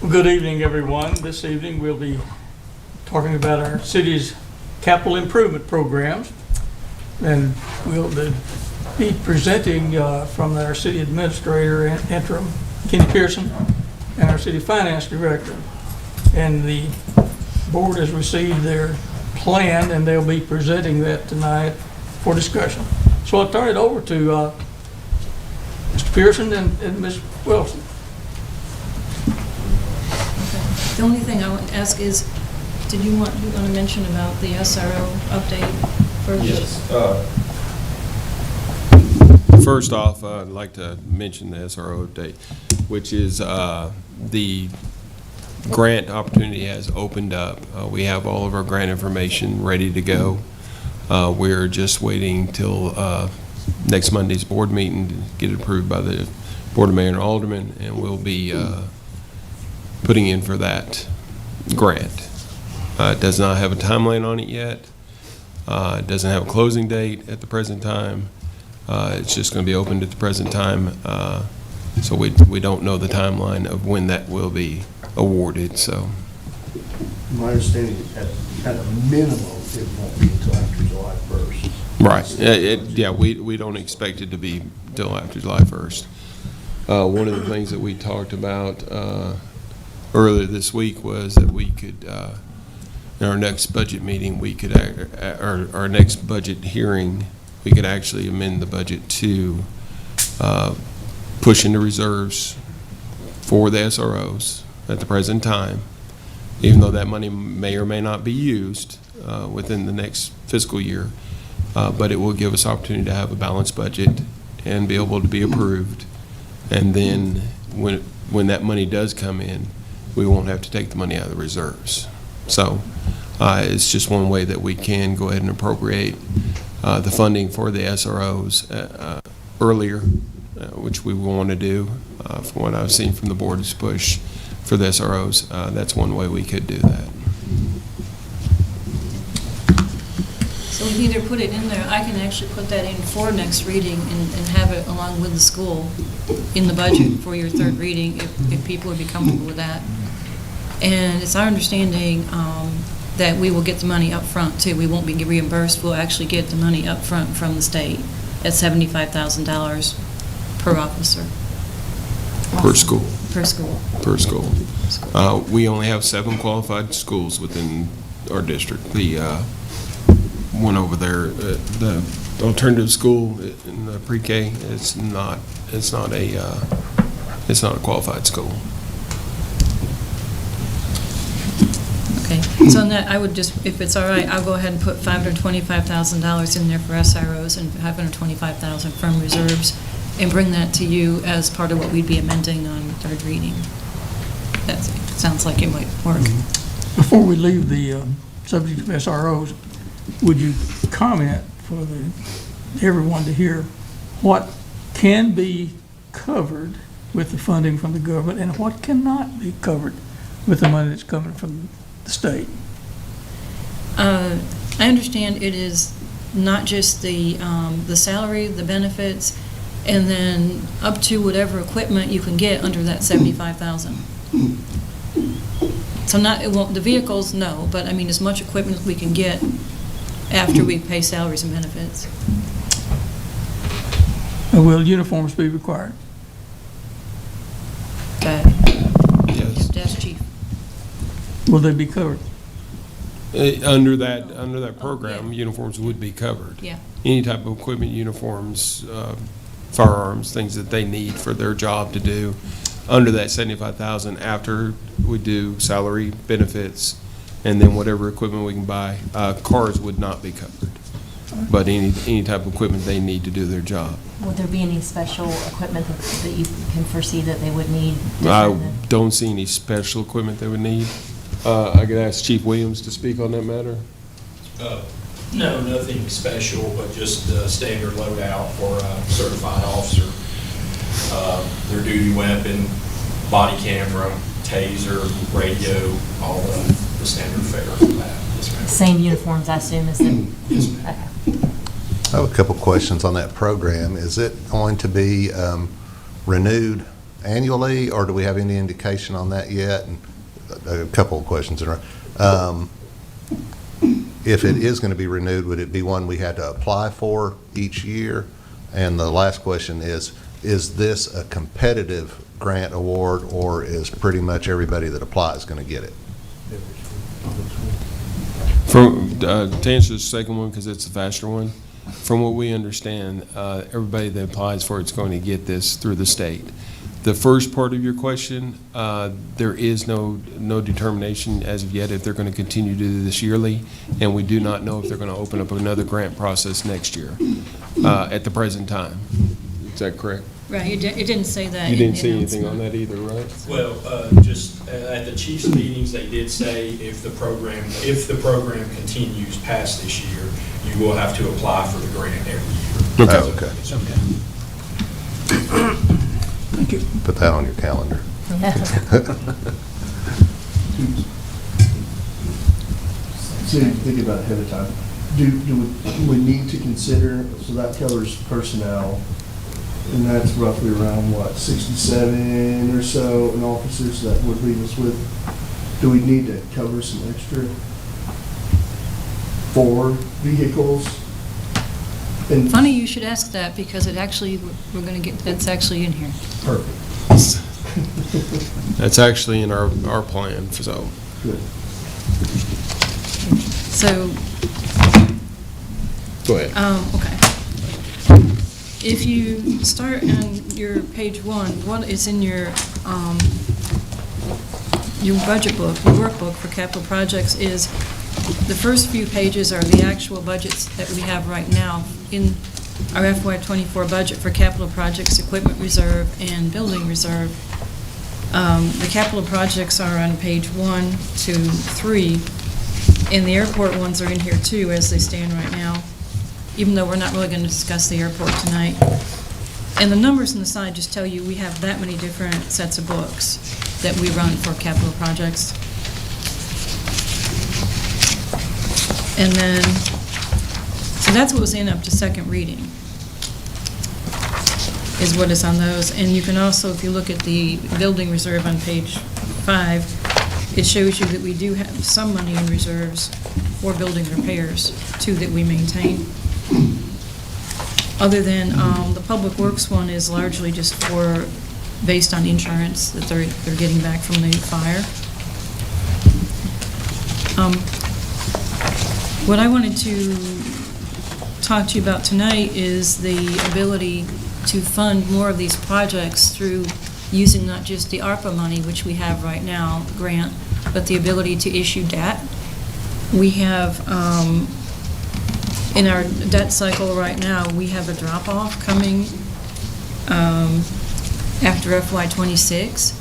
Well, good evening, everyone. This evening we'll be talking about our city's capital improvement programs, and we'll be presenting from our city administrator and interim, Kenny Pearson, and our city finance director. And the board has received their plan, and they'll be presenting that tonight for discussion. So I'll turn it over to Mr. Pearson and Ms. Wilson. The only thing I want to ask is, did you want to mention about the SRO update first? Yes. First off, I'd like to mention the SRO update, which is the grant opportunity has opened up. We have all of our grant information ready to go. We're just waiting till next Monday's board meeting to get it approved by the Board of Mayor and Aldermen, and we'll be putting in for that grant. It does not have a timeline on it yet. It doesn't have a closing date at the present time. It's just going to be opened at the present time. So we don't know the timeline of when that will be awarded. So, My understanding is at a minimum, it won't be until after July 1st. right. Yeah, we don't expect it to be till after July 1st. One of the things that we talked about earlier this week was that we could, in our next budget meeting, we could, our next budget hearing, we could actually amend the budget to push into reserves for the SROs at the present time, even though that money may or may not be used within the next fiscal year, but it will give us opportunity to have a balanced budget and be able to be approved. And then when that money does come in, we won't have to take the money out of the reserves. So it's just one way that we can go ahead and appropriate the funding for the SROs earlier, which we want to do. From what I've seen from the board's push for the SROs, that's one way we could do that. So we can either put it in there, I can actually put that in for next reading and have it along with the school in the budget for your third reading, if people would be comfortable with that. And it's our understanding that we will get the money up front too. We won't be reimbursed, we'll actually get the money up front from the state at $75,000 per officer. Per school. Per school. Per school. We only have 7 qualified schools within our district. The one over there, the alternative school in the pre-K, it's not a qualified school. Okay, so on that, I would just, if it's all right, I'll go ahead and put $525,000 in there for SROs and $525,000 from reserves, and bring that to you as part of what we'd be amending on third reading. That sounds like it might work. Before we leave the subject of SROs, would you comment for everyone to hear what can be covered with the funding from the government and what cannot be covered with the money that's coming from the state? I understand it is not just the salary, the benefits, and then up to whatever equipment you can get under that $75,000. So it won't, the vehicles, no, but I mean as much equipment as we can get after we pay salaries and benefits. Will uniforms be required? Okay. Yes. That's chief. Will they be covered? Under that program, uniforms would be covered. Yeah. Any type of equipment, uniforms, firearms, things that they need for their job to do, under that $75,000 after we do salary, benefits, and then whatever equipment we can buy. Cars would not be covered, but any type of equipment they need to do their job. Would there be any special equipment that you can foresee that they would need? I don't see any special equipment they would need. I could ask Chief Williams to speak on that matter. No, nothing special, but just standard loadout for a certified officer. Their duty weapon, body camera, taser, radio, all the standard fare for that. Yes, ma'am. Same uniforms, I assume, as the... Yes, ma'am. Okay. I have a couple questions on that program. Is it going to be renewed annually, or do we have any indication on that yet? And a couple of questions in a row. If it is going to be renewed, would it be one we had to apply for each year? And the last question is this a competitive grant award, or is pretty much everybody that applies going to get it? To answer the second one, because it's the faster one, from what we understand, everybody that applies for it's going to get this through the state. The first part of your question, there is no determination as of yet if they're going to continue to do this yearly, and we do not know if they're going to open up another grant process next year at the present time. Is that correct? Right, it didn't say that. You in didn't the see anything on announcement. that either, right? Well, just at the chiefs' meetings, they did say if the program continues past this year, you will have to apply for the grant every year. Okay. Thank you. Put that on your calendar. So you think about it ahead of time. Do we need to consider, so that covers personnel, and that's roughly around, what, 67 or so in officers that would leave us with? Do we need to cover some extra for vehicles? And Funny you should ask that, because it actually, we're going to get, that's actually in here. Perfect. That's actually in our plan, so. Good. So, Go ahead. okay. If you start on your page 1, what is in your budget book, your workbook for capital projects is, the first few pages are the actual budgets that we have right now in our FY24 budget for capital projects, equipment reserve, and building reserve. The capital projects are on page 1, 2, 3, and the airport ones are in here too, as they stand right now, even though we're not really going to discuss the airport tonight. And the numbers on the side just tell you we have that many different sets of books that we run for capital projects. And then, so that's what was in up to second reading, is what is on those. And you can also, if you look at the building reserve on page 5, it shows you that we do have some money in reserves for building repairs, too, that we maintain. Other than the Public Works one is largely just for, based on insurance that they're getting back from the fire. What I wanted to talk to you about tonight is the ability to fund more of these projects through using not just the ARPA money, which we have right now, grant, but the ability to issue debt. We have, in our debt cycle right now, we have a drop-off coming after FY26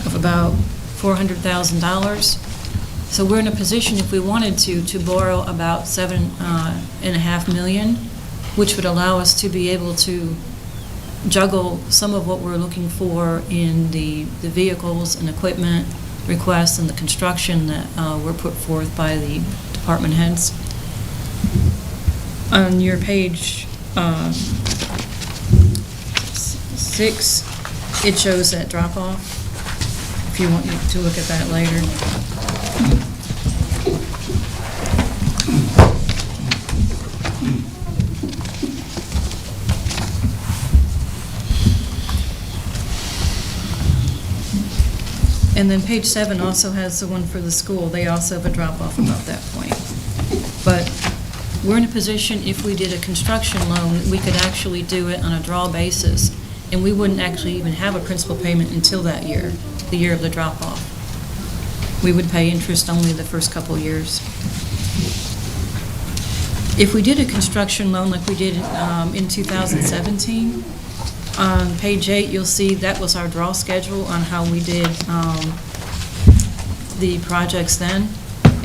of about $400,000. So we're in a position, if we wanted to borrow about $7.5 million, which would allow us to be able to juggle some of what we're looking for in the vehicles and equipment requests and the construction that were put forth by the department heads. On your page 6, it shows that drop-off, if you want to look at that later. And then page 7 also has the one for the school. They also have a drop-off about that point. But we're in a position, if we did a construction loan, we could actually do it on a draw basis, and we wouldn't actually even have a principal payment until that year, the year of the drop-off. We would pay interest only the first couple years. If we did a construction loan like we did in 2017, on page 8, you'll see that was our draw schedule on how we did the projects then.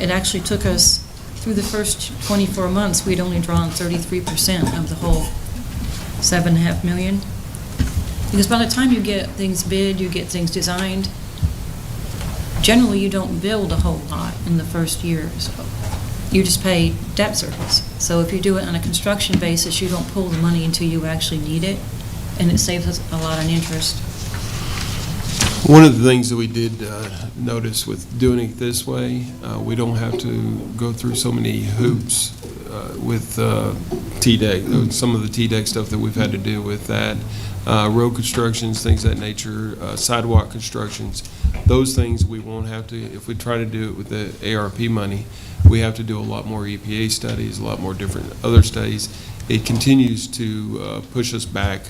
It actually took us, through the first 24 months, we'd only drawn 33% of the whole $7.5 million. Because by the time you get things bid, you get things designed, generally you don't build a whole lot in the first year or so. You just pay debt service. So if you do it on a construction basis, you don't pull the money until you actually need it, and it saves us a lot on interest. One of the things that we did notice with doing it this way, we don't have to go through so many hoops with TDEC, some of the TDEC stuff that we've had to do with that. Road constructions, things of that nature, sidewalk constructions, those things we won't have to, if we try to do it with the ARP money, we have to do a lot more EPA studies, a lot more different other studies. It continues to push us back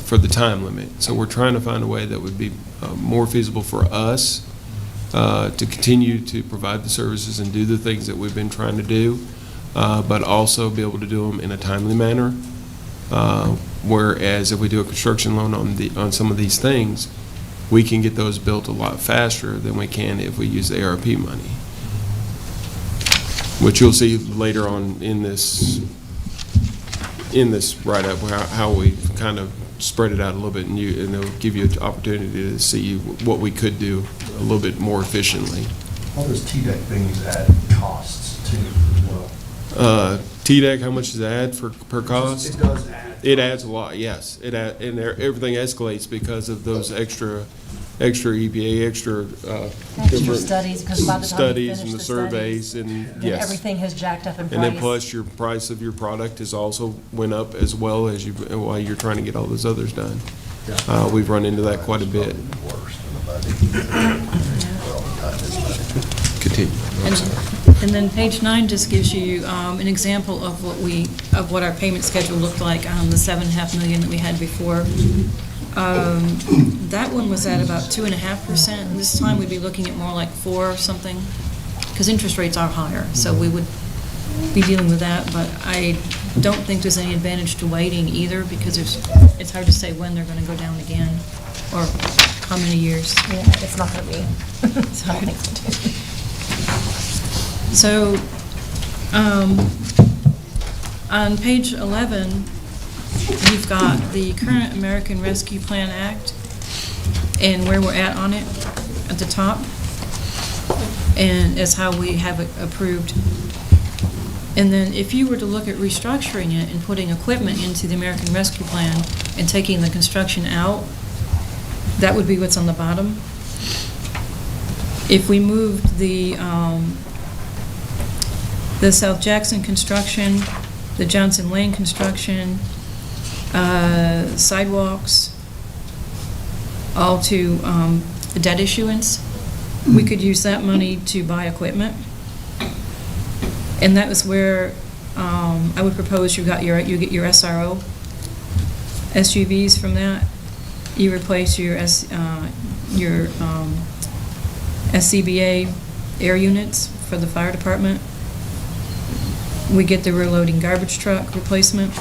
for the time limit. So we're trying to find a way that would be more feasible for us to continue to provide the services and do the things that we've been trying to do, but also be able to do them in a timely manner. Whereas if we do a construction loan on some of these things, we can get those built a lot faster than we can if we use ARP money. Which you'll see later on in this write-up, how we kind of spread it out a little bit, and it'll give you an opportunity to see what we could do a little bit more efficiently. All those TDEC things add costs too as well. TDEC, how much does it add per cost? It does add. It adds a lot, yes. And everything escalates because of those extra EPA, Extra different studies, because by the time you studies finish and the the surveys, studies, and then yes. everything has jacked up in price. And then plus your price of your product is also went up as well as while you're trying to get all those others done. We've run into that quite a bit. Continue. I'm sorry. And then page 9 just gives you an example of what our payment schedule looked like on the $7.5 million that we had before. That one was at about 2.5%. This time we'd be looking at more like 4 or something, because interest rates are higher, so we would be dealing with that. But I don't think there's any advantage to waiting either, because it's hard to say when they're going to go down again, or how many years. Yeah, it's not going to be. So I don't think so too. So, on page 11, you've got the current American Rescue Plan Act and where we're at on it at the top, and as how we have it approved. And then if you were to look at restructuring it and putting equipment into the American Rescue Plan and taking the construction out, that would be what's on the bottom. If we moved the South Jackson construction, the Johnson Lane construction, sidewalks, all to the debt issuance, we could use that money to buy equipment. And that was where I would propose you get your SRO SUVs from that. You replace your SCBA air units for the fire department. We get the rear loading garbage truck replacement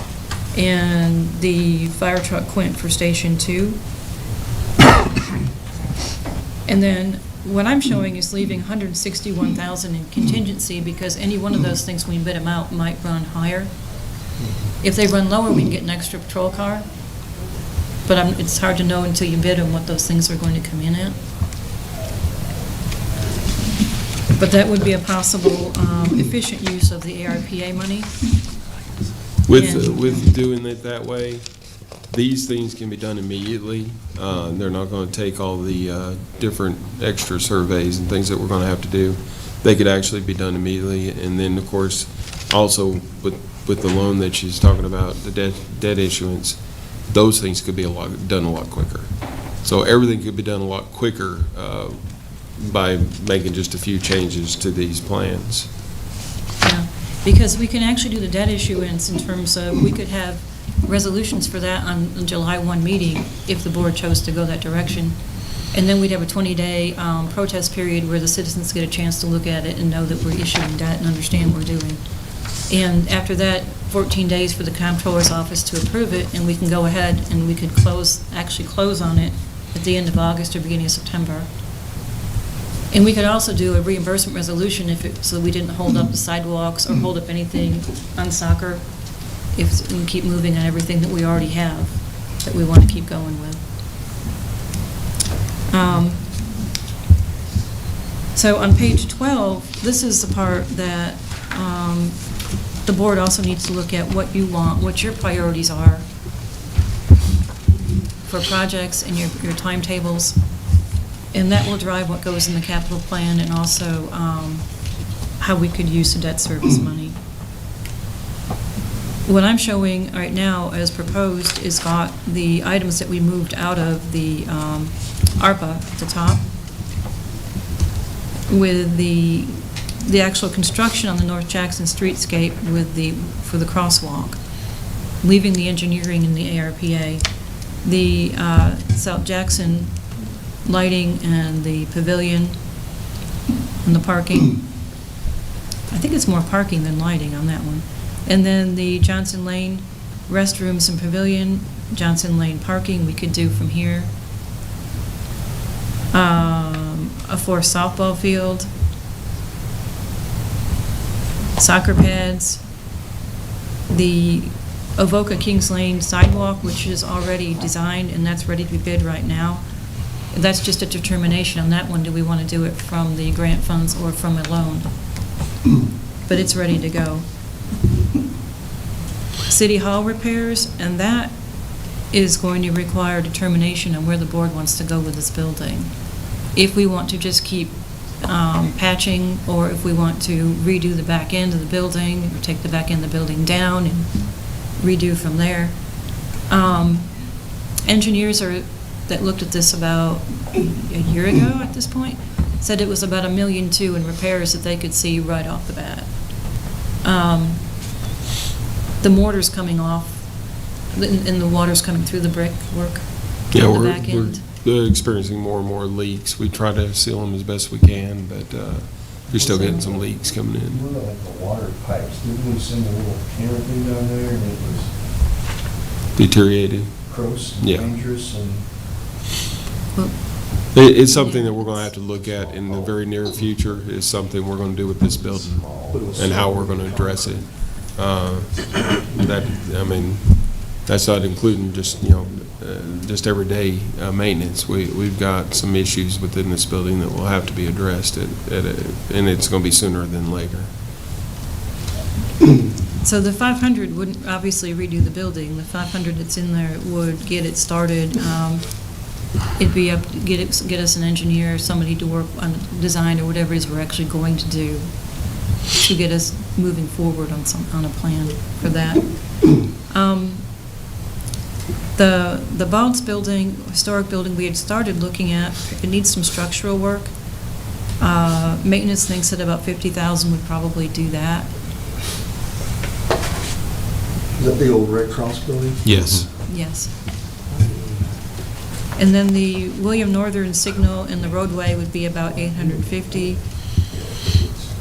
and the fire truck Quint for Station 2. And then what I'm showing is leaving $161,000 in contingency, because any one of those things, when we bid them out, might run higher. If they run lower, we can get an extra patrol car. But it's hard to know until you bid them what those things are going to come in at. But that would be a possible efficient use of the ARPA money. With doing it that way, these things can be done immediately. They're not going to take all the different extra surveys and things that we're going to have to do. They could actually be done immediately. And then, of course, also with the loan that she's talking about, the debt issuance, those things could be done a lot quicker. So everything could be done a lot quicker by making just a few changes to these plans. Yeah, because we can actually do the debt issuance in terms of, we could have resolutions for that on the July 1 meeting if the board chose to go that direction. And then we'd have a 20-day protest period where the citizens get a chance to look at it and know that we're issuing debt and understand what we're doing. And after that, 14 days for the comptroller's office to approve it, and we can go ahead and we could actually close on it at the end of August or beginning of September. And we could also do a reimbursement resolution so we didn't hold up the sidewalks or hold up anything on soccer, if we keep moving on everything that we already have that we want to keep going with. So on page 12, this is the part that the board also needs to look at what you want, what your priorities are for projects and your timetables. And that will drive what goes in the capital plan and also how we could use the debt service money. What I'm showing right now as proposed is got the items that we moved out of the ARPA at the top with the actual construction on the North Jackson streetscape for the crosswalk, leaving the engineering in the ARPA. The South Jackson lighting and the pavilion and the parking. I think it's more parking than lighting on that one. And then the Johnson Lane restrooms and pavilion, Johnson Lane parking we could do from here. A forest softball field, soccer pads, the Avoca Kings Lane sidewalk, which is already designed and that's ready to be bid right now. That's just a determination on that one. Do we want to do it from the grant funds or from a loan? But it's ready to go. City Hall repairs, and that is going to require determination on where the board wants to go with this building. If we want to just keep patching, or if we want to redo the back end of the building, or take the back end of the building down and redo from there. Engineers that looked at this about a year ago at this point said it was about $1.2 million in repairs that they could see right off the bat. The mortar's coming off, and the water's coming through the brickwork Yeah, on the we're back end. experiencing more and more leaks. We try to seal them as best we can, but we're still getting some leaks coming in. What about like the water pipes? Didn't we send a little camera thing down there and it was Deteriorated. gross and Yeah. dangerous and? Well, It's something that we're going to have to look at in the very near future, is something we're going to do with this building and how we're going to address it. That's not including just, just everyday maintenance. We've got some issues within this building that will have to be addressed, and it's going to be sooner than later. So the 500 wouldn't obviously redo the building. The 500 that's in there would get it started. It'd be up to get us an engineer, somebody to work on design or whatever it is we're actually going to do to get us moving forward on a plan for that. The Bald's building, historic building, we had started looking at. It needs some structural work. Maintenance thinks that about $50,000 would probably do that. Is that the old Red Cross building? Yes. Yes. And then the William Northern signal and the roadway would be about $850.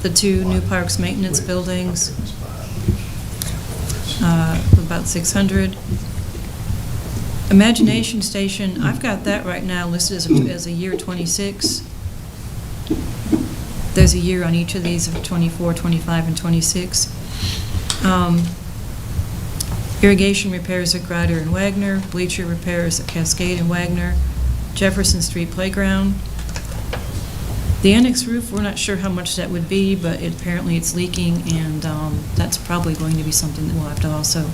The two new parks maintenance buildings, about $600. Imagination Station, I've got that right now listed as a year 26. There's a year on each of these of 24, 25, and 26. Irrigation repairs at Grider and Wagner, bleacher repairs at Cascade and Wagner, Jefferson Street Playground. The annex roof, we're not sure how much that would be, but apparently it's leaking, and that's probably going to be something that we'll have to also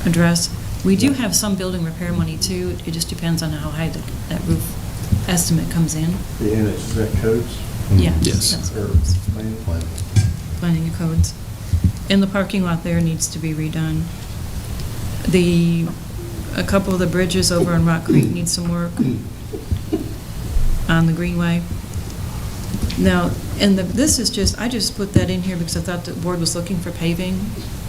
address. We do have some building repair money too. It just depends on how high that roof estimate comes in. The annex, is that codes? Yeah. Yes. That's Or planning? planning and codes. And the parking lot there needs to be redone. A couple of the bridges over on Rock Creek need some work on the Greenway. Now, and this is just, I just put that in here because I thought the board was looking for paving.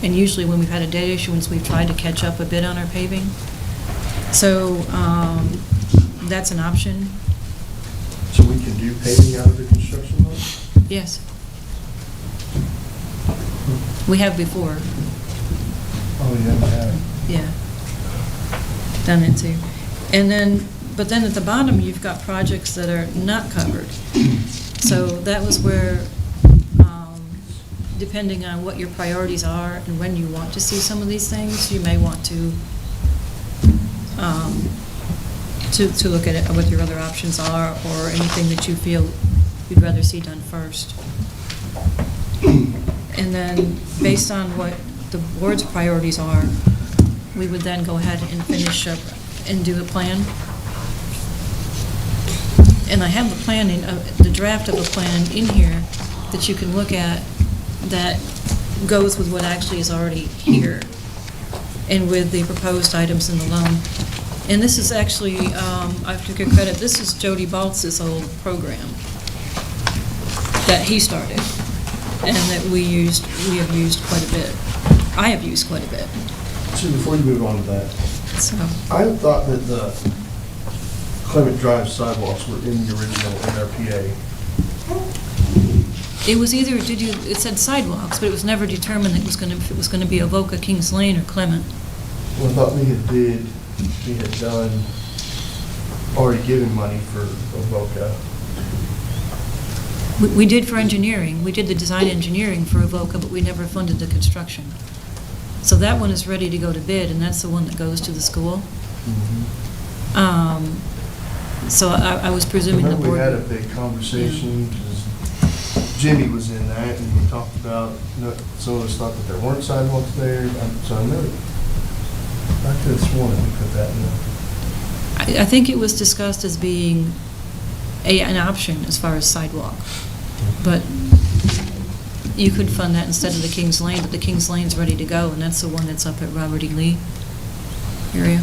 And usually when we've had a debt issuance, we've tried to catch up a bit on our paving. So that's an option. So we can do paving out of the construction loan? Yes. We have before. Oh, yeah. Yeah. Done it too. And then, but then at the bottom, you've got projects that are not covered. So that was where, depending on what your priorities are and when you want to see some of these things, you may want to look at it, what your other options are, or anything that you feel you'd rather see done first. And then, based on what the board's priorities are, we would then go ahead and finish up and do a plan. And I have the plan, the draft of a plan in here that you can look at that goes with what actually is already here and with the proposed items in the loan. And this is actually, I have to give credit, this is Jody Baltz's old program that he started and that we have used quite a bit. I have used quite a bit. So before you move on to that, So, I thought that the Clement Drive sidewalks were in the original NRPA. it was either, it said sidewalks, but it was never determined if it was going to be Avoca, Kings Lane, or Clement. Well, I thought we had done, already given money for Avoca. We did for engineering. We did the design engineering for Avoca, but we never funded the construction. So that one is ready to go to bid, and that's the one that goes to the school. So I was presuming the Remember board. we had a big conversation, 'cause Jimmy was in that, and we talked about, some of us thought that there weren't sidewalks there, so I know, I could have sworn that we put that in. I think it was discussed as being an option as far as sidewalk. But you could fund that instead of the Kings Lane, but the Kings Lane's ready to go, and that's the one that's up at Robert E. Lee area.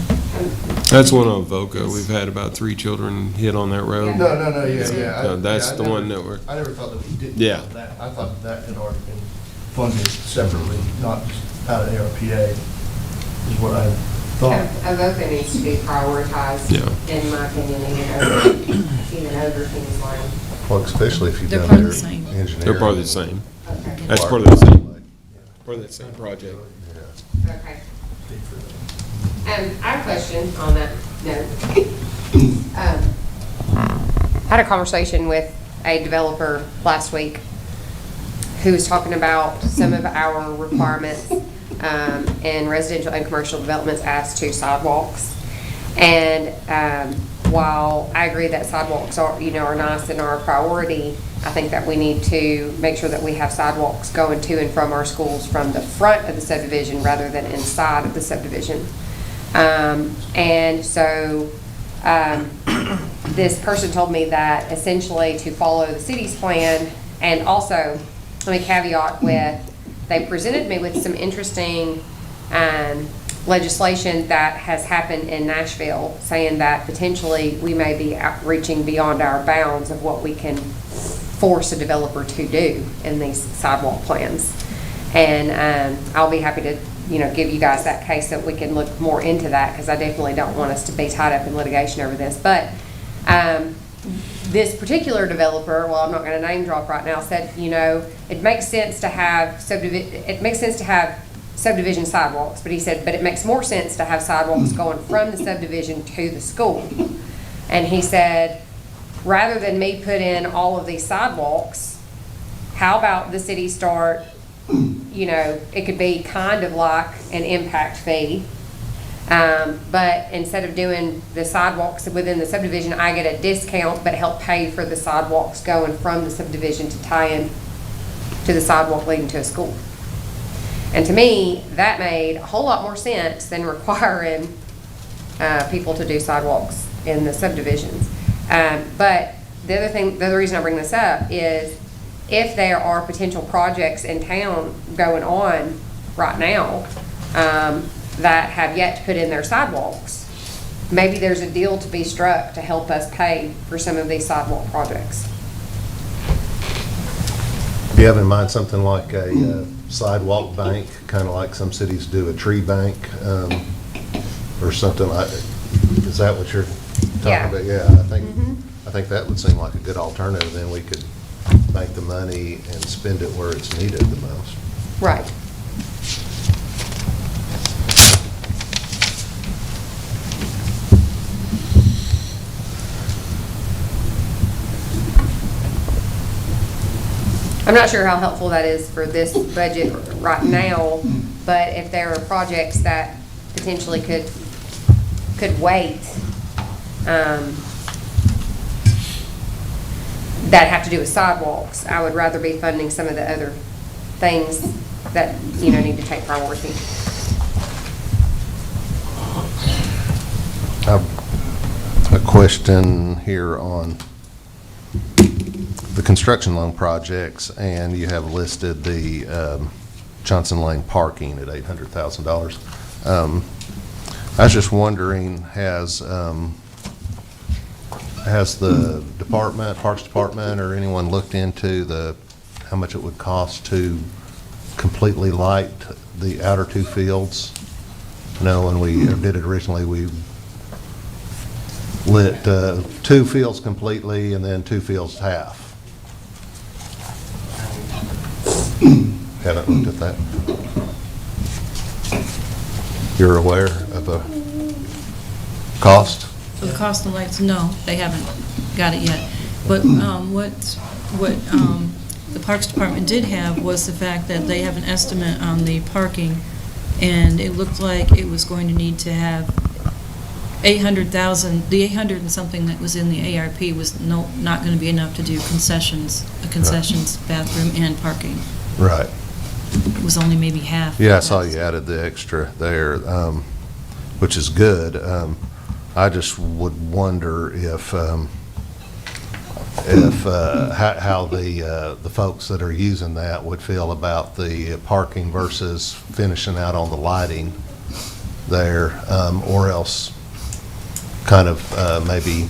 That's one on Avoca. We've had about 3 children hit on that road. No, yeah. So that's the one that we're. I never thought that we didn't Yeah. have that. I thought that had already been funded separately, not just out of ARPA, is what I thought. Avoca needs to be prioritized, Yeah. in my opinion, even over Kings Lane. Well, especially if you've They're done part of their the same. engineering. They're part of the same. Okay. That's part of the same. Part of that same project. Okay. I have a question on that note. I had a conversation with a developer last week who was talking about some of our requirements in residential and commercial developments as to sidewalks. And while I agree that sidewalks are nice and are a priority, I think that we need to make sure that we have sidewalks going to and from our schools from the front of the subdivision rather than inside of the subdivision. And so this person told me that essentially to follow the city's plan, and also let me caveat with, they presented me with some interesting legislation that has happened in Nashville, saying that potentially we may be reaching beyond our bounds of what we can force a developer to do in these sidewalk plans. And I'll be happy to give you guys that case so we can look more into that, because I definitely don't want us to be tied up in litigation over this. But this particular developer, well, I'm not going to name drop right now, said, it makes sense to have subdivision sidewalks, but he said, but it makes more sense to have sidewalks going from the subdivision to the school. And he said, rather than me put in all of these sidewalks, how about the city start, it could be kind of like an impact fee, but instead of doing the sidewalks within the subdivision, I get a discount but help pay for the sidewalks going from the subdivision to tie in to the sidewalk leading to a school. And to me, that made a whole lot more sense than requiring people to do sidewalks in the subdivisions. But the other reason I bring this up is if there are potential projects in town going on right now that have yet to put in their sidewalks, maybe there's a deal to be struck to help us pay for some of these sidewalk projects. Do you have in mind something like a sidewalk bank, kind of like some cities do a tree bank, or something like, is that what you're talking Yeah. about? Yeah, I think that would seem like a good alternative. Then we could make the money and spend it where it's needed the most. Right. I'm not sure how helpful that is for this budget right now, but if there are projects that potentially could wait, that have to do with sidewalks, I would rather be funding some of the other things that, need to take priority. A question here on the construction loan projects, and you have listed the Johnson Lane parking at $800,000. I was just wondering, has the department, Parks Department, or anyone looked into how much it would cost to completely light the outer two fields? You know, when we did it originally, we lit two fields completely and then two fields half. Haven't looked at that. You're aware of a cost? For the cost of lights, no, they haven't got it yet. But what the Parks Department did have was the fact that they have an estimate on the parking, and it looked like it was going to need to have 800,000, the 800 and something that was in the ARP was not going to be enough to do concessions, bathroom, and parking. Right. It was only maybe half. Yeah, I saw you added the extra there, which is good. I just would wonder if how the folks that are using that would feel about the parking versus finishing out on the lighting there, or else kind of maybe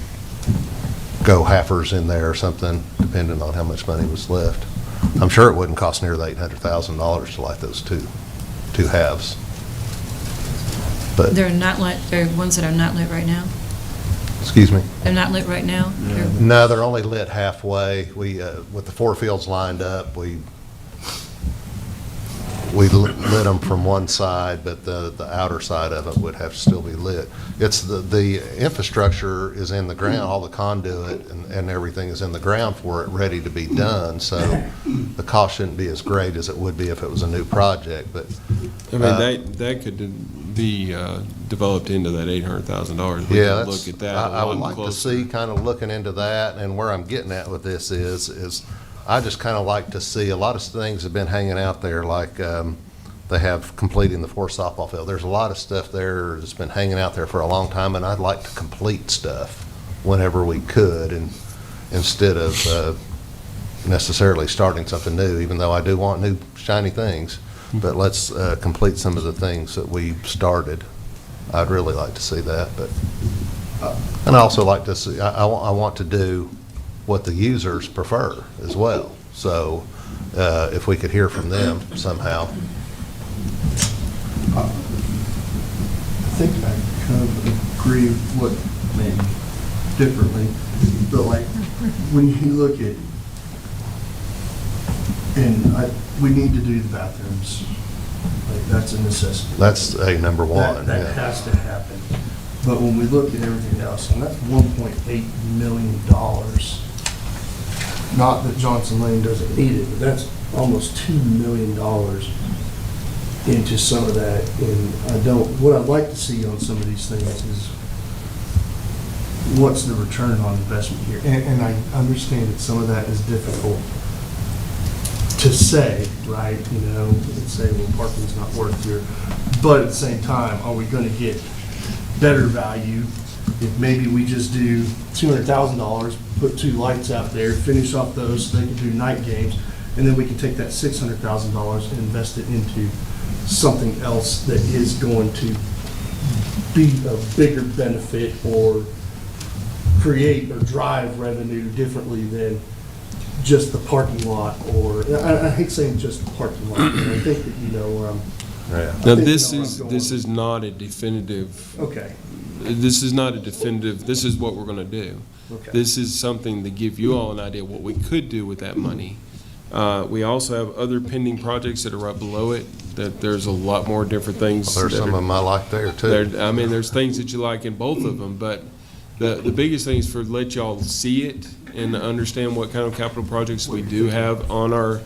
go halfers in there or something, depending on how much money was left. I'm sure it wouldn't cost near the $800,000 to light those two halves. But They're not lit, they're ones that are not lit right now? excuse me. They're not lit right now? No, they're only lit halfway. We with the four fields lined up, we lit them from one side, but the outer side of it would have to still be lit. It's the infrastructure is in the ground, all the conduit and everything is in the ground for it, ready to be done. So the cost shouldn't be as great as it would be if it was a new project. But I mean, that could be developed into that $800,000. We yeah, could look at that I a would lot like to closer. see kind of looking into that, and where I'm getting at with this is I just kind of like to see a lot of things have been hanging out there, like they have completing the 4 softball field. There's a lot of stuff there that's been hanging out there for a long time, and I'd like to complete stuff whenever we could, and instead of necessarily starting something new, even though I do want new shiny things. But let's complete some of the things that we started. I'd really like to see that, but and I also like to see. I want to do what the users prefer as well. So if we could hear from them somehow. I think I kind of agree with what maybe differently, but like when you look at, we need to do the bathrooms, like that's a necessity. That's a number one. That Yeah. has to happen. But when we look at everything else, and that's $1.8 million, not that Johnson Lane doesn't need it, but that's almost $2 million into some of that. And what I'd like to see on some of these things is what's the return on investment here? And I understand that some of that is difficult to say, right? You know, and say, well, parking's not worth here. But at the same time, are we going to get better value if maybe we just do $200,000, put 2 lights out there, finish off those so they can do night games, and then we can take that $600,000 and invest it into something else that is going to be a bigger benefit or create or drive revenue differently than just the parking lot, or I hate saying just the parking lot, but I think that you know where I'm. Yeah. Now, think this you know where is I'm this going. is not a definitive. Okay. This is not a definitive. This is what we're going to do. Okay. This is something to give you all an idea of what we could do with that money. We also have other pending projects that are right below it. That there's a lot more different things. There's that some are- of them I like there too. I mean, there's things that you like in both of them, but the biggest thing is for let y'all see it and understand what kind of capital projects we do have on our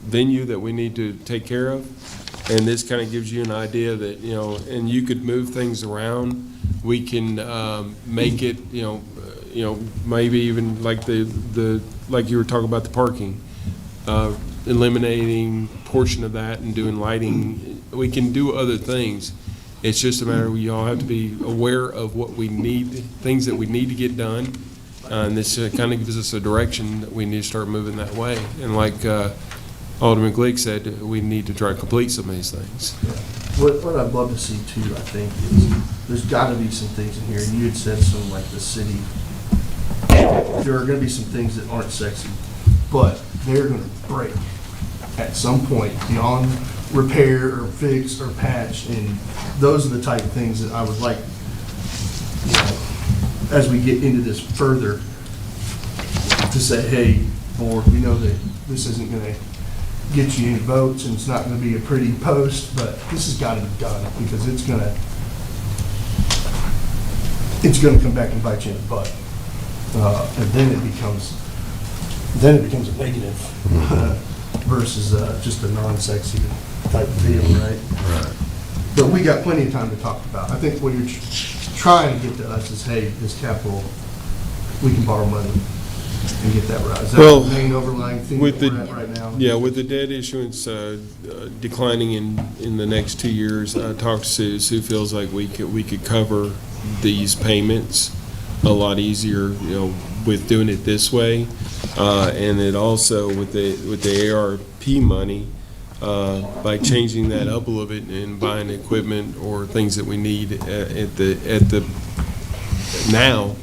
venue that we need to take care of. And this kind of gives you an idea that, you know, and you could move things around. We can make it, maybe even like like you were talking about the parking, eliminating portion of that and doing lighting. We can do other things. It's just a matter of you all have to be aware of what we need, things that we need to get done, And this kind of gives us a direction that we need to start moving that way. And like Alderman Glick said, we need to try to complete some of these things. What I'd love to see too, I think, is there's got to be some things in here. You had said some like the city. There are going to be some things that aren't sexy, but they're going to break at some point beyond repair or fix or patch. And those are the type of things that I would like, you know, as we get into this further, to say, hey, board, we know that this isn't going to get you any votes and it's not going to be a pretty post, but this has got to be done because it's going to come back and bite you in the butt. And then it becomes a negative versus just a non-sexy type of deal, right? Right. But we got plenty of time to talk about. I think what you're trying to get to us is, hey, this capital, we can borrow money and get that right. Is that Well, the main overlying theme with that the- we're at right now? Yeah, with the debt issuance declining in the next 2 years, I talked to Sue. Sue feels like we could cover these payments a lot easier, you know, with doing it this way. And it also, with the ARP money, by changing that up a little bit and buying equipment or things that we need at the now,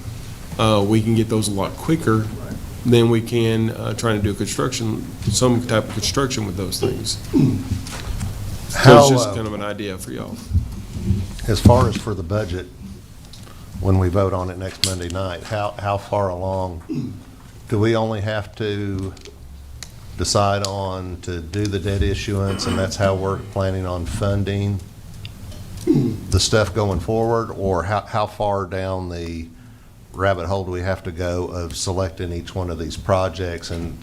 we can get those a lot quicker than we can trying to do some type of construction with those things. So How, it's just kind of an idea for y'all. as far as for the budget, when we vote on it next Monday night, how far along, do we only have to decide on to do the debt issuance, and that's how we're planning on funding the stuff going forward? Or how far down the rabbit hole do we have to go of selecting each one of these projects and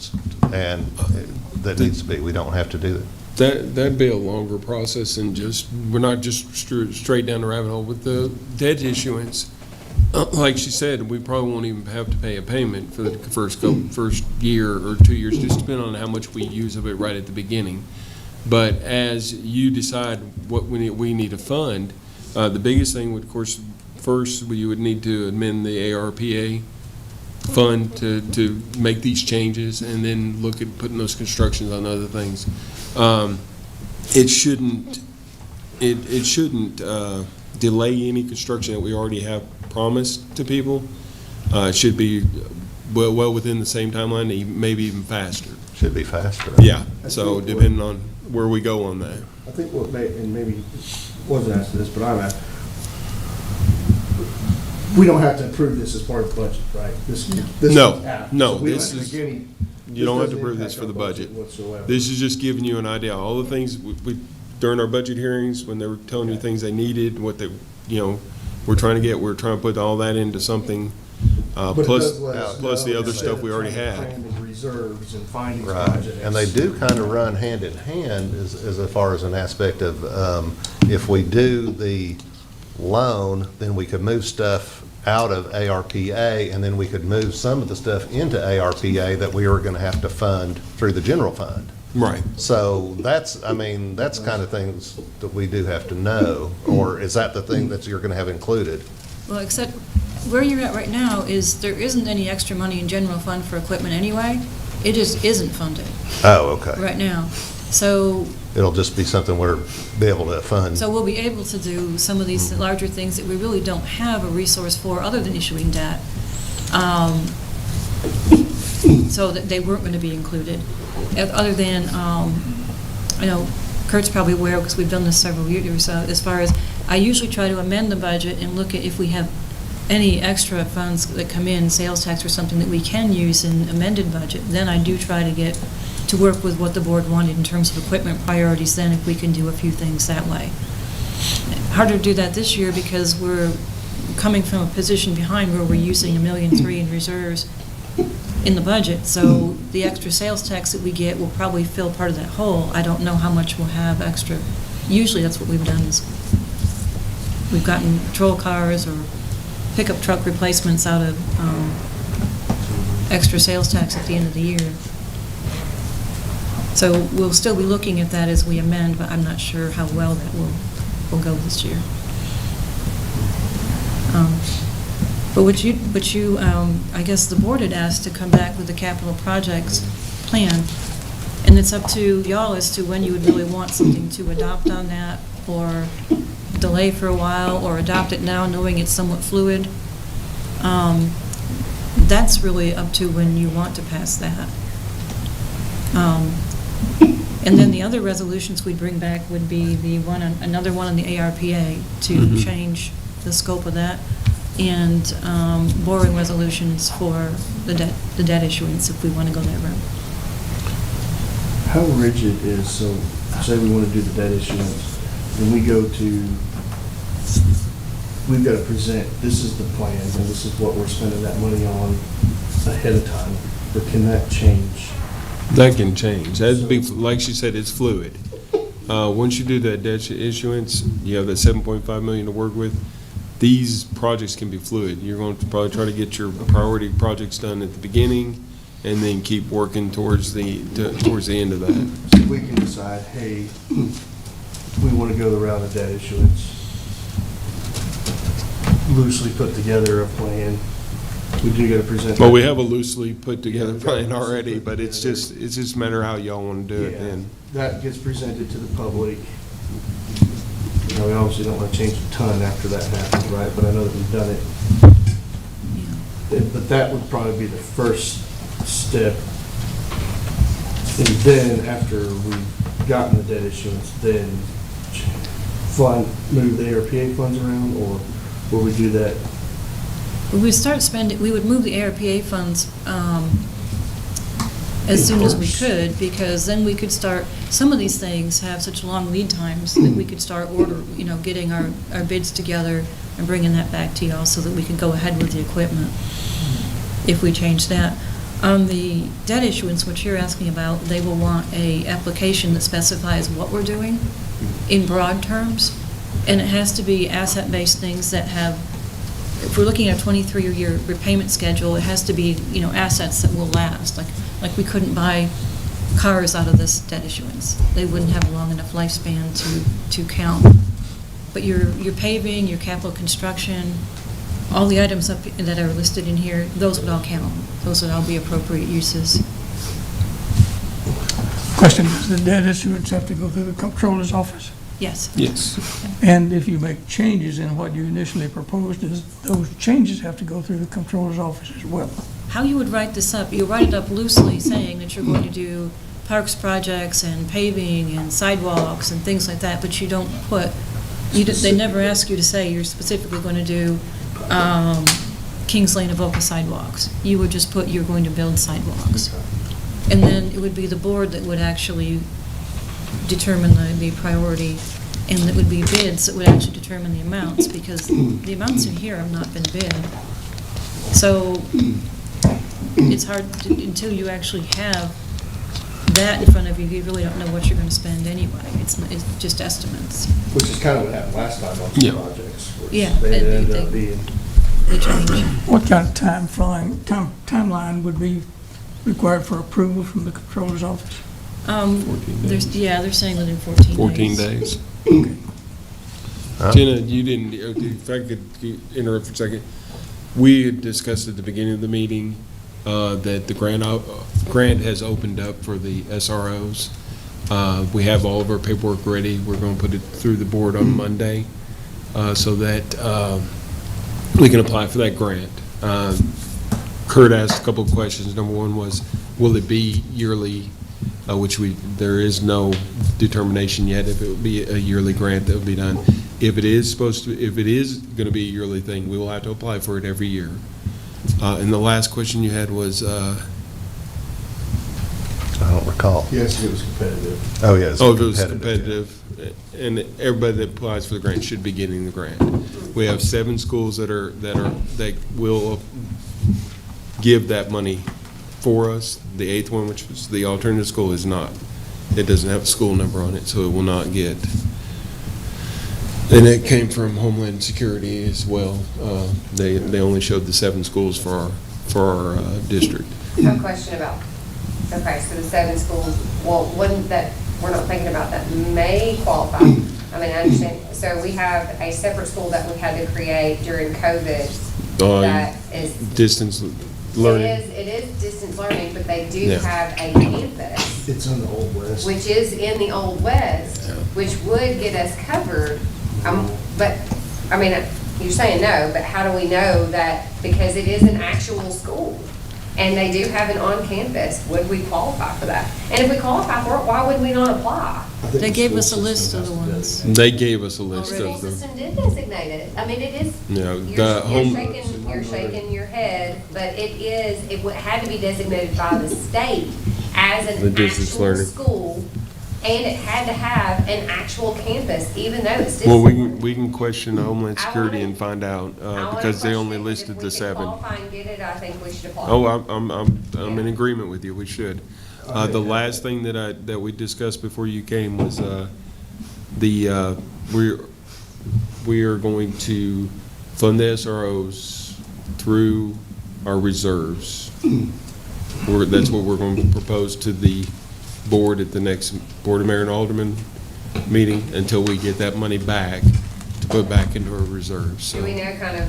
that needs to be, we don't have to do that? That'd be a longer process than we're not just straight down the rabbit hole with the debt issuance. Like she said, we probably won't even have to pay a payment for the first year or 2 years, just depending on how much we use of it right at the beginning. But as you decide what we need to fund, the biggest thing would, of course, first we would need to amend the ARPA fund to make these changes, and then look at putting those constructions on other things. It shouldn't delay any construction that we already have promised to people. It should be well within the same timeline, maybe even faster. Should be faster. Yeah, so depending on where we go on that. I think what may, and maybe wasn't asked this, but I'm asked, we don't have to approve this as part of the budget, right? This No, is after. no, So we this don't have is- to make any- You don't have to this approve doesn't this for the impact our budget. whatsoever. This is just giving you an idea. All the things we during our budget hearings, when they were telling you things they needed, what they, we're trying to put all that into something, But it plus does let us plus the know other instead stuff of we already trying to had. plan the reserves and finding Right, projects. and they do kind of run hand in hand as far as an aspect of, if we do the loan, then we could move stuff out of ARPA, and then we could move some of the stuff into ARPA that we were going to have to fund through the general fund. Right. So that's kind of things that we do have to know, or is that the thing that you're going to have included? Well, except where you're at right now is there isn't any extra money in general fund for equipment anyway. It just isn't funded Oh, okay. right now. So It'll just be something we'll be able to fund. So we'll be able to do some of these larger things that we really don't have a resource for other than issuing debt. So that they weren't going to be included. Other than, I know Kurt's probably aware because we've done this several years or so, as far as I usually try to amend the budget and look at if we have any extra funds that come in, sales tax or something that we can use in amended budget. Then I do try to get to work with what the board wanted in terms of equipment priorities, then if we can do a few things that way. Harder to do that this year because we're coming from a position behind where we're using $1.3 million in reserves in the budget, so the extra sales tax that we get will probably fill part of that hole. I don't know how much we'll have extra. Usually that's what we've done is we've gotten patrol cars or pickup truck replacements out of extra sales tax at the end of the year. So we'll still be looking at that as we amend, but I'm not sure how well that will go this year. But I guess the board had asked to come back with a capital projects plan, and it's up to y'all as to when you would really want something to adopt on that, or delay for a while, or adopt it now knowing it's somewhat fluid. That's really up to when you want to pass that. And then the other resolutions we'd bring back would be another one on the ARPA to change the scope of that, and borrowing resolutions for the debt issuance if we want to go that route. How rigid is, so say we want to do the debt issuance, then we go to, we've got to present, this is the plan, and this is what we're spending that money on ahead of time, or can that change? That can change. That'd be, like she said, it's fluid. Once you do that debt issuance, you have that 7.5 million to work with. These projects can be fluid. You're going to probably try to get your priority projects done at the beginning, and then keep working towards the end of that. So we can decide, hey, we want to go the route of debt issuance, loosely put together a plan. We do got to present. Well, we have a loosely put together plan already, but it's just a matter of how y'all want to do it then. That gets presented to the public. You know, we obviously don't want to change a ton after that happens, right? But I know that we've done it. But that would probably be the first step. And then after we've gotten the debt issuance, then move the ARPA funds around, or will we do that? We would move the ARPA funds as soon as we could, because then we could start, some of these things have such long lead times that we could start getting our bids together and bringing that back to y'all so that we could go ahead with the equipment if we change that. On the debt issuance, which you're asking about, they will want a application that specifies what we're doing in broad terms, and it has to be asset-based things that have, if we're looking at a 23-year repayment schedule, it has to be, assets that will last. Like we couldn't buy cars out of this debt issuance. They wouldn't have a long enough lifespan to count. But your paving, your capital construction, all the items that are listed in here, those would all count. Those would all be appropriate uses. Question, does the debt issuance have to go through the comptroller's office? Yes. Yes. And if you make changes in what you initially proposed, does those changes have to go through the comptroller's office as well? How you would write this up, you write it up loosely, saying that you're going to do parks projects and paving and sidewalks and things like that, but you don't put, they never ask you to say you're specifically going to do Kings Lane Avoca sidewalks. You would just put you're going to build sidewalks. And then it would be the board that would actually determine the priority, and it would be bids that would actually determine the amounts, because the amounts in here have not been bid. So it's hard until you actually have that in front of you, you really don't know what you're going to spend anyway. It's just estimates. Which is kind of what happened last time on some projects. Yeah. They ended up being. They change. What kind of timeline would be required for approval from the comptroller's office? 14 days. They're saying within 14 days. 14 days. Huh? Jenna, you didn't, if I could interrupt for a second. We had discussed at the beginning of the meeting that the grant has opened up for the SROs. We have all of our paperwork ready. We're going to put it through the board on Monday so that we can apply for that grant. Kurt asked a couple of questions. Number one was, will it be yearly? Which there is no determination yet if it would be a yearly grant that would be done. If it is going to be a yearly thing, we will have to apply for it every year. And the last question you had was, I don't recall. Yes, it was competitive. Oh, yes. if it was competitive, and everybody that applies for the grant should be getting the grant. We have 7 schools that will give that money for us. The 8th one, which was the alternative school, is not. It doesn't have a school number on it, so it will not get. And it came from Homeland Security as well. They only showed the 7 schools for our district. No question about, okay, so the 7 schools, well, one that we're not thinking about that may qualify. I mean, I understand. So we have a separate school that we had to create during COVID that is. Distance learning. It is distance learning, but they do Yeah. have a campus, It's in the Old West. which is in the Old West, Yeah. which would get us covered. But, I mean, you're saying no, but how do we know that, because it is an actual school, and they do have an on-campus, would we qualify for that? And if we qualify for it, why would we not apply? I think They the gave school us a list system of the has to ones. designate. They gave us a list The Already. of school them. system did designate it. I mean, it is, You know, you're the home, shaking your head, but it had to be designated by the state as The an distance actual learning. school, and it had to have an actual campus, even though it's distance. well, learning. we can question Homeland I Security wanna- and find out, I wanna because they only question it, 'cause listed if the 7. we can qualify and get it, I think we should apply. Oh, I'm in agreement with you, we should. The last thing that we discussed before you came was, we are going to fund the SROs through our reserves. That's what we're going to propose to the board at the next Board of Mayor and Alderman meeting, until we get that money back to put back into our reserves, so. Do we know kind of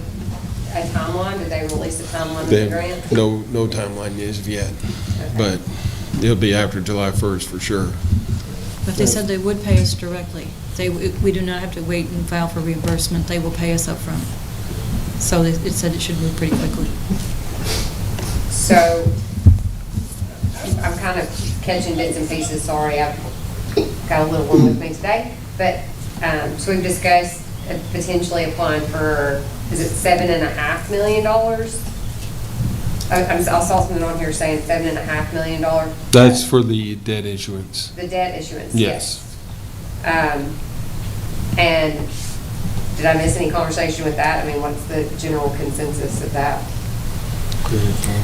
a timeline? Did they release a timeline of They- the grant? No timeline as of yet, Okay. but it'll be after July 1st for sure. But they said they would pay us directly. We do not have to wait and file for reimbursement. They will pay us up front. So it said it should move pretty quickly. So, I'm kind of catching bits and pieces, sorry, I've got a little one with me today. But, so we've discussed potentially applying for, is it $7.5 million? I saw something on here saying $7.5 million. That's for the debt issuance. The debt issuance, Yes. yes. And did I miss any conversation with that? I mean, what's the general consensus of that?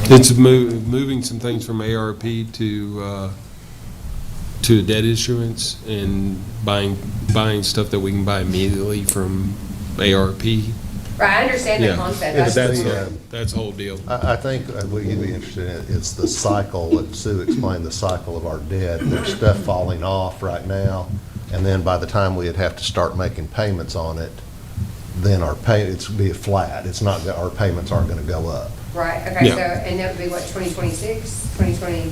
It's moving some things from ARP to debt issuance, and buying stuff that we can buy immediately from ARP. Right, I understand the Yeah. concept. But I just that's, wonder- that's the whole deal. I think what you'd be interested in, it's the cycle, that Sue explained, the cycle of our debt. There's stuff falling off right now, and then by the time we'd have to start making payments on it, then it's be flat. It's not, our payments aren't gonna go up. Right, okay, Yeah. so, and that would be what, 2026, 2020?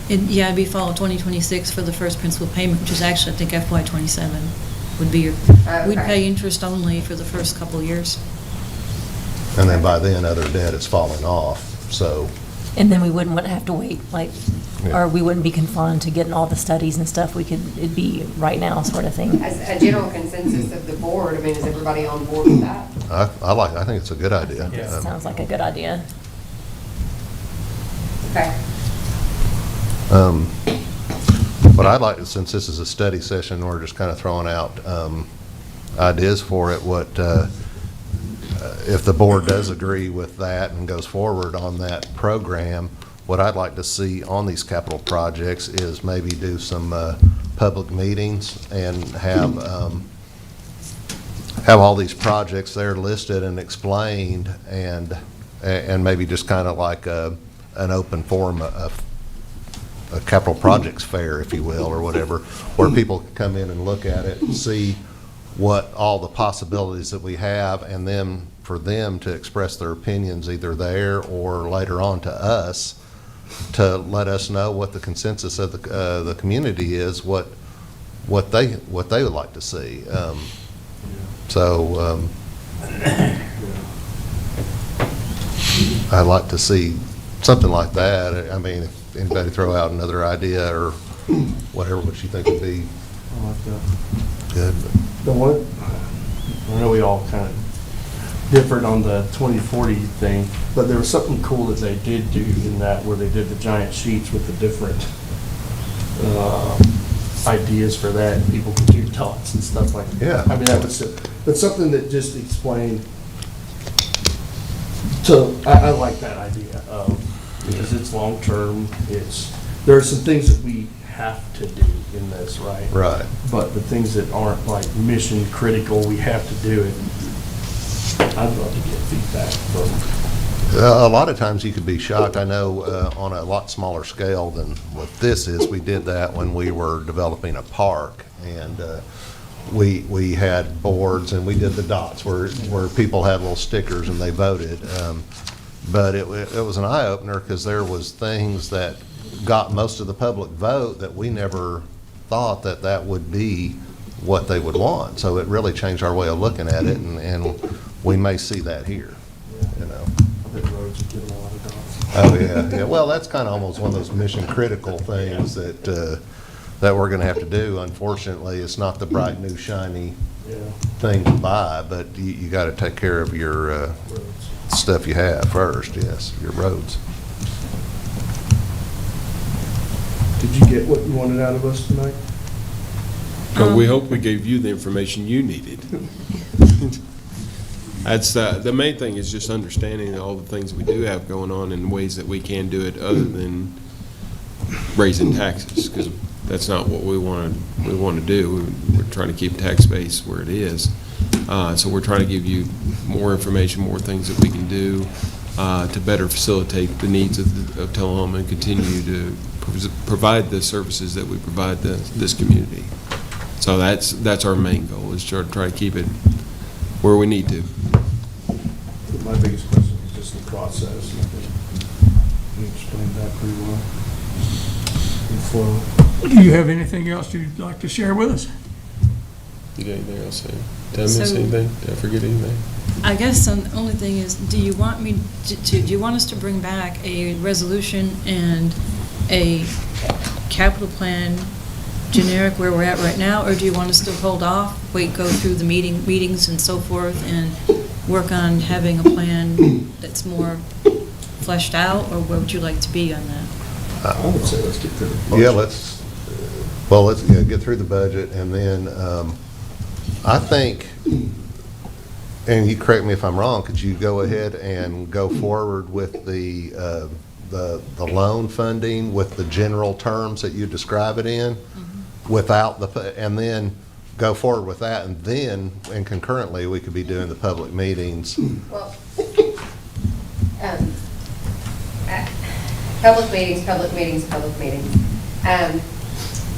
Yeah, it'd be fall of 2026 for the first principal payment, which is actually, I think, FY '27 would be your, we'd Okay. pay interest only for the first couple of years. And then by then, other debt is falling off, so. And then we wouldn't want to have to wait, like, Yeah. or we wouldn't be confined to getting all the studies and stuff. It'd be right now sort of thing. As a general consensus of the board, I mean, is everybody on board with that? I think it's a good idea. Sounds like a good idea. Okay. But I'd like to, since this is a study session, we're just kind of throwing out ideas for it, if the board does agree with that and goes forward on that program, what I'd like to see on these capital projects is maybe do some public meetings and have all these projects there listed and explained, and maybe just kind of like an open forum, a capital projects fair, if you will, or whatever, where people can come in and look at it and see what all the possibilities that we have, and then for them to express their opinions either there or later on to us, to let us know what the consensus of the community is, what they would like to see. I'd like to see something like that. I mean, if anybody throw out another idea or whatever, what you think would be I like that. good. The one, I know we all kind of differed on the 2040 thing, but there was something cool that they did do in that, where they did the giant sheets with the different ideas for that, and people could do talks and stuff like that. Yeah. I mean, that's something that just explained, so I like that idea, because it's long-term, there are some things that we have to do in this, right? Right. But the things that aren't like mission critical, we have to do it. I'd love to get feedback from. A lot of times you could be shocked. I know on a lot smaller scale than what this is, we did that when we were developing a park. And we had boards and we did the dots where people had little stickers and they voted. But it was an eye-opener because there was things that got most of the public vote that we never thought that would be what they would want. So it really changed our way of looking at it, and we may see that here, you know. Oh, yeah. Well, that's kind of almost one of those mission-critical things that we're going to have to do. Unfortunately, it's not the bright, new, shiny thing to buy, but you got to take care of your stuff you have first, yes, your roads. Did you get what you wanted out of us tonight? But we hope we gave you the information you needed. That's, the main thing is just understanding all the things we do have going on and ways that we can do it other than raising taxes, because that's not what we want to do. We're trying to keep tax base where it is. So we're trying to give you more information, more things that we can do to better facilitate the needs of Tullahoma and continue to provide the services that we provide this community. So that's our main goal, is to try to keep it where we need to. My biggest question is just the process. And I think you explained that pretty well. Do you have anything else you'd like to share with us? You got anything else to say? Did I miss anything? Did I forget anything? I guess the only thing is, do you want us to bring back a resolution and a capital plan generic where we're at right now, or do you want us to hold off, go through the meetings and so forth, and work on having a plan that's more fleshed out, or where would you like to be on that? I would say let's get through the budget. Yeah, let's get through the budget, and then I think, and you correct me if I'm wrong, could you go ahead and go forward with the loan funding with the general terms that you describe it in, without and then go forward with that, and then, and concurrently, we could be doing the public meetings. Well, public meetings.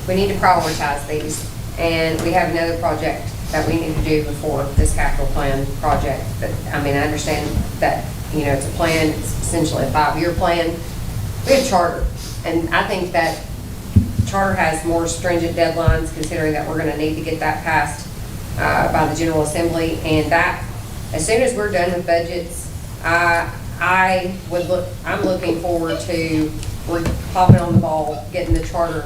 We need to prioritize these, and we have another project that we need to do before this capital plan project. But I mean, I understand that, it's a plan, it's essentially a 5-year plan. We have charter, and I think that charter has more stringent deadlines, considering that we're going to need to get that passed by the General Assembly, and that, as soon as we're done with budgets, I'm looking forward to popping on the ball, getting the charter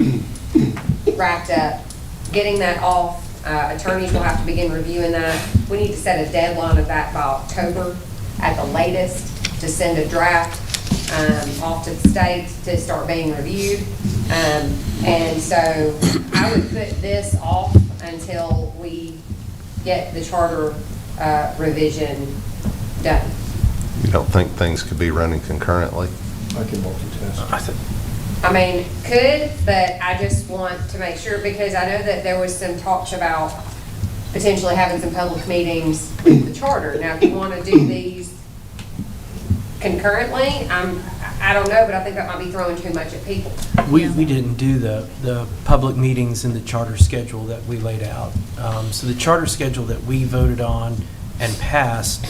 wrapped up, getting that off. Attorneys will have to begin reviewing that. We need to set a deadline of that by October at the latest, to send a draft off to the state to start being reviewed. And so I would put this off until we get the charter revision done. You don't think things could be running concurrently? I can multitask. I mean, could, but I just want to make sure, because I know that there was some talks about potentially having some public meetings with the charter. Now, if you want to do these concurrently, I don't know, but I think that might be throwing too much at people. We didn't do the public meetings in the charter schedule that we laid out. So the charter schedule that we voted on and passed,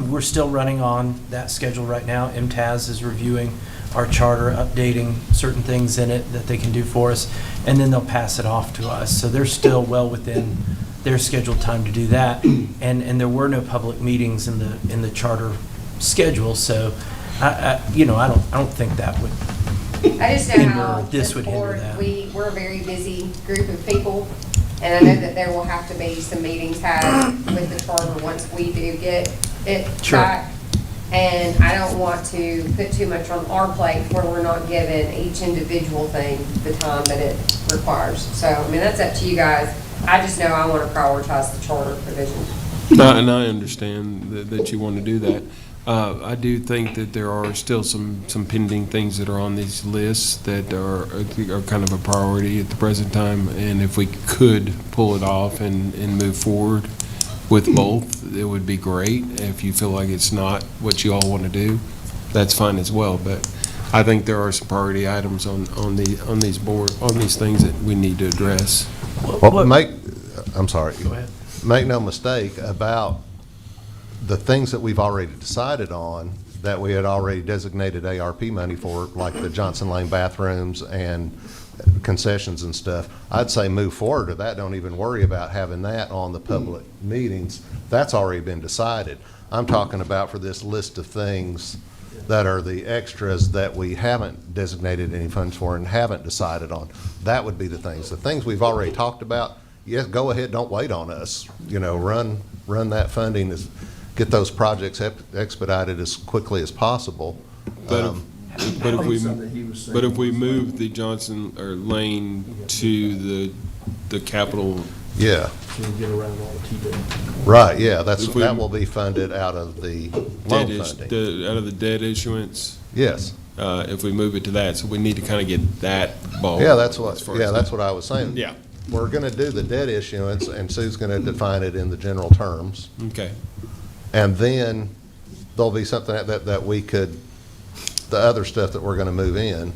we're still running on that schedule right now. MTAS is reviewing our charter, updating certain things in it that they can do for us, and then they'll pass it off to us. So they're still well within their scheduled time to do that. And there were no public meetings in the charter schedule, so I don't think that would. I just know how this would hinder board, that. we're a very busy group of people, and I know that there will have to be some meetings had with the charter once we do get it back. And I don't want to put too much on our plate where we're not giving each individual thing the time that it requires. So, I mean, that's up to you guys. I just know I want to prioritize the charter provisions. And I understand that you want to do that. I do think that there are still some pending things that are on these lists that are kind of a priority at the present time, and if we could pull it off and move forward with both, it would be great. If you feel like it's not what you all want to do, that's fine as well. But I think there are some priority items on these things that we need to address. Well, I'm sorry. Go ahead. Make no mistake about the things that we've already decided on, that we had already designated ARP money for, like the Johnson Lane bathrooms and concessions and stuff. I'd say move forward to that. Don't even worry about having that on the public meetings. That's already been decided. I'm talking about for this list of things that are the extras that we haven't designated any funds for and haven't decided on. That would be the things. The things we've already talked about, yes, go ahead, don't wait on us. You know, run that funding, get those projects expedited as quickly as possible. But Something he was saying if we was move the Johnson or Lane to the capital, Yeah, to get around all the T-bills. right, yeah, If we- that will be funded out of the loan funding. out of the debt issuance, Yes. if we move it to that, so we need to kind of get that ball. Yeah, that's as far what, as that's what I was saying. Yeah. We're gonna do the debt issuance, and Sue's gonna define it in the general terms. Okay. And then there'll be something that we could, the other stuff that we're gonna move in,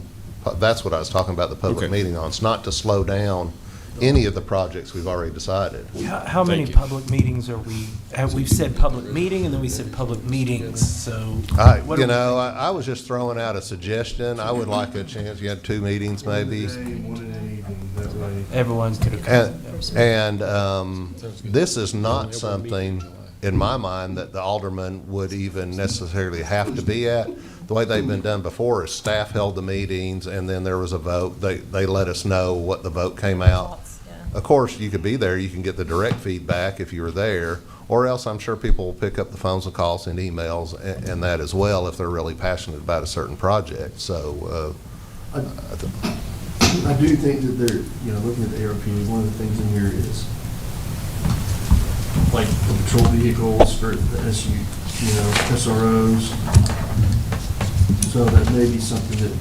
that's what I was talking about the public Okay. meeting on. It's not to slow down any of the projects we've already decided. How many Thank you. public meetings are we've said public meeting, and then we said public meetings, so. what You are we know, thinking? I was just throwing out a suggestion. I would like a chance, you had 2 meetings maybe. One day, one in the evening, that way. Everyone's gonna come. And this is not something, in my mind, that the alderman would even necessarily have to be at. The way they've been done before is staff held the meetings, and then there was a vote. They let us know what the vote came out. Of course, you could be there, you can get the direct feedback if you were there, or else I'm sure people will pick up the phones and calls and emails and that as well if they're really passionate about a certain project. So, I do think that they're, you know, looking at the ARP, one of the things in here is like the patrol vehicles for the SROs. So that may be something that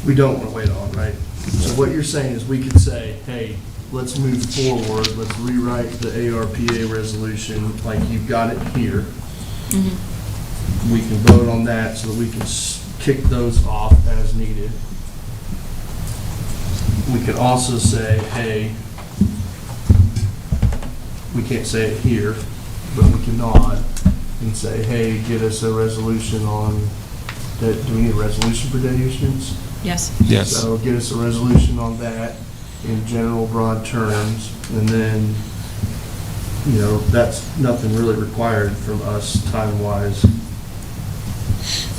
we don't want to wait on, right? So what you're saying is we could say, hey, let's move forward, let's rewrite the ARPA resolution like you've got it here. We can vote on that so that we can kick those off as needed. We could also say, hey, we can't say it here, but we can nod and say, hey, get us a resolution on, do we need a resolution for debt issuance? Yes. Yes. So get us a resolution on that in general broad terms, and then, you know, that's nothing really required from us time-wise.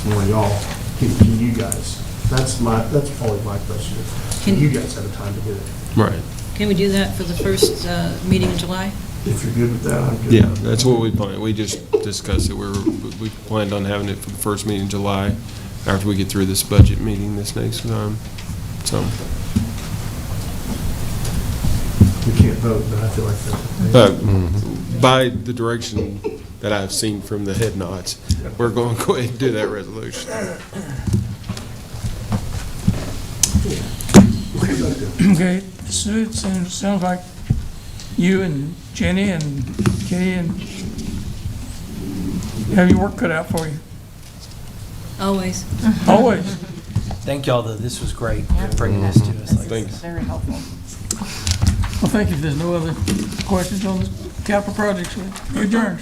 From y'all, can you guys, that's probably my question. Can you guys have a time to do it? Right. Can we do that for the first meeting in July? If you're good with that, I'm good. Yeah, with that. that's what we planned. We just discussed it. We planned on having it for the first meeting in July after we get through this budget meeting this next time. So, We can't vote, but I feel like that's okay. by the direction that I've seen from the head nods, we're going to go ahead and do that resolution. Okay, so it sounds like you and Jenny and Kitty and have your work cut out for you. Always. Always. Thank y'all, though, this was great, bringing this to us like Thank this. Very helpful. Well, thank you. If there's no other questions on the capital projects, we adjourn.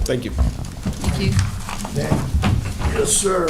Thank you. Thank you. Yes, sir.